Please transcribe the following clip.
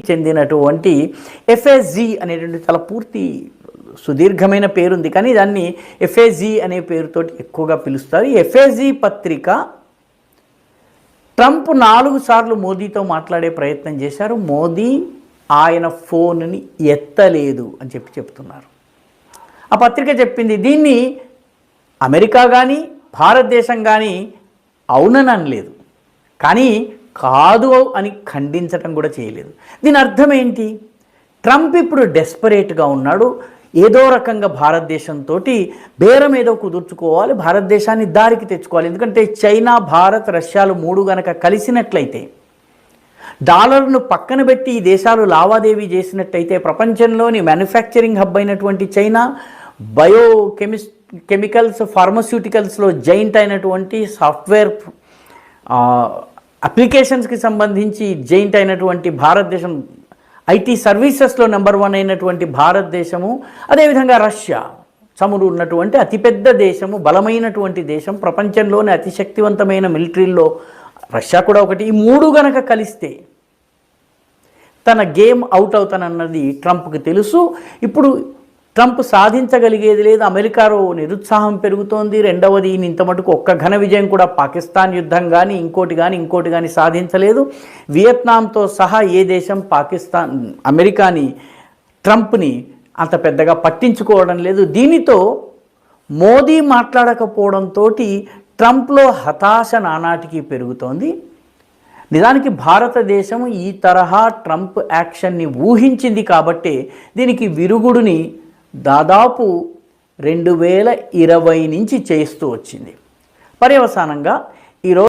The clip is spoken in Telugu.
చెందినటువంటి ఎఫ్ఎస్జి అనేటువంటి చాలా పూర్తి సుదీర్ఘమైన పేరుంది, కానీ దాన్ని ఎఫ్ఎస్జి అనే పేరుతోటి ఎక్కువగా పిలుస్తారు. ఈ ఎఫ్ఎస్జి పత్రిక ట్రంప్ 4 సార్లు మోదీతో మాట్లాడే ప్రయత్నం చేశారు. మోదీ ఆయన ఫోన్ని ఎత్తలేదు అని చెప్తున్నారు. ఆ పత్రిక చెప్పింది దీన్ని అమెరికా కానీ భారతదేశం కానీ అవునని అనలేదు, కానీ కాదు అని ఖండించటం కూడా చేయలేదు. దీని అర్థం ఏంటి? ట్రంప్ ఇప్పుడు డెస్పరేట్గా ఉన్నాడు. ఏదో రకంగా భారతదేశంతో బేరం ఏదో కుదుర్చుకోవాలి, భారతదేశాన్ని దారికి తెచ్చుకోవాలి. ఎందుకంటే చైనా, భారత్, రష్యాలు 3 గనక కలిసినట్లయితే, డాలర్ను పక్కన పెట్టి ఈ దేశాలు లావాదేవీ చేసినట్టయితే ప్రపంచంలోని మ్యానుఫ్యాక్చరింగ్ హబ్ అయినటువంటి చైనా, కెమికల్స్, ఫార్మస్యూటికల్స్లో జైంట్ అయినటువంటి సాఫ్ట్వేర్ అప్లికేషన్స్కి సంబంధించి జైంట్ అయినటువంటి భారతదేశం, ఐటీ సర్వీసెస్లో నెంబర్ 1 అయినటువంటి భారతదేశము, అదేవిధంగా రష్యా చమురు ఉన్నటువంటి అతిపెద్ద దేశము, బలమైనటువంటి దేశం, ప్రపంచంలోనే అతి శక్తివంతమైన మిలిటరీల్లో రష్యా కూడా ఒకటి. ఈ 3 గనక కలిస్తే తన గేమ్ అవుట్ అవుతానన్నది ట్రంప్కి తెలుసు. ఇప్పుడు ట్రంప్ సాధించగలిగేది లేదు. అమెరికాలో నిరుత్సాహం పెరుగుతోంది. రెండవది, ఇంత మటుకు ఒక్క ఘన విజయం కూడా పాకిస్తాన్ యుద్ధం కానీ ఇంకోటి కానీ సాధించలేదు. వియత్నాంతో సహా ఏ దేశం అమెరికాని, ట్రంప్ని అంత పెద్దగా పట్టించుకోవడం లేదు. దీనితో మోదీ మాట్లాడకపోవడంతో ట్రంప్లో హతాశ నానాటికి పెరుగుతోంది. నిజానికి భారతదేశం ఈ తరహా ట్రంప్ యాక్షన్ని ఊహించింది కాబట్టే దీనికి విరుగుడుని దాదాపు 2020 నుంచి చేస్తూ వచ్చింది. పర్యవసానంగా ఈరోజు